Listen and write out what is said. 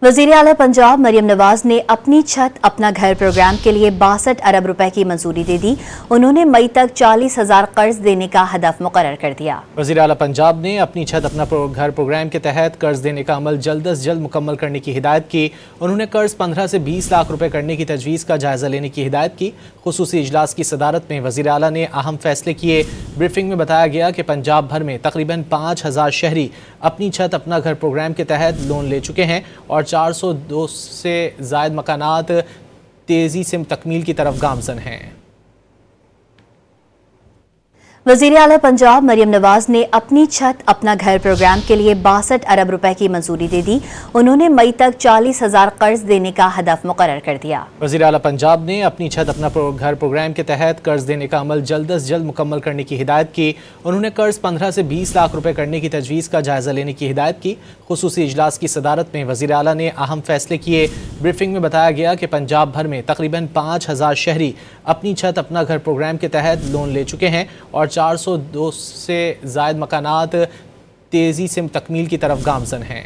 वज़ीर आला पंजाब मरियम नवाज ने अपनी छत अपना घर प्रोग्राम के लिए 62 अरब रुपए की मंजूरी दे दी। उन्होंने मई तक 40,000 कर्ज देने का हदफ मुकर्रर कर दिया। वज़ीर आला पंजाब ने अपनी छत अपना घर प्रोग्राम के तहत कर्ज देने का अमल जल्द अज जल्द मुकम्मल करने की हिदायत की। उन्होंने कर्ज 15 से 20 लाख रुपए करने की तजवीज़ का जायजा लेने की हिदायत की। खुसूसी इजलास की सदारत में वज़ीर आला ने अहम फैसले किए। ब्रीफिंग में बताया गया कि पंजाब भर में तकरीबन 5000 शहरी अपनी छत अपना घर प्रोग्राम के तहत लोन ले चुके हैं और 402 से ज़ायद मकानात तेज़ी से तकमील की तरफ गामज़न हैं। वज़ीर आला पंजाब मरियम नवाज ने अपनी छत अपना घर प्रोग्राम के लिए 62 अरब रुपए की मंजूरी दे दी। उन्होंने मई तक 40,000 कर्ज देने का हदफ मुकर्रर कर दिया। वज़ीर आला पंजाब ने अपनी छत अपना घर प्रोग्राम के तहत कर्ज देने का अमल जल्द अज जल्द मुकम्मल करने की हिदायत की। उन्होंने कर्ज 15 से 20 लाख रुपए करने की तजवीज़ का जायजा लेने की हिदायत की। खुसूसी इजलास की सदारत में वज़ीर आला ने अहम फैसले किए। ब्रीफिंग में बताया गया कि पंजाब भर में तकरीबन 5000 शहरी अपनी छत अपना घर प्रोग्राम के तहत लोन ले चुके हैं और 402 से ज़ायद मकानात तेज़ी से तकमील की तरफ गामज़न हैं।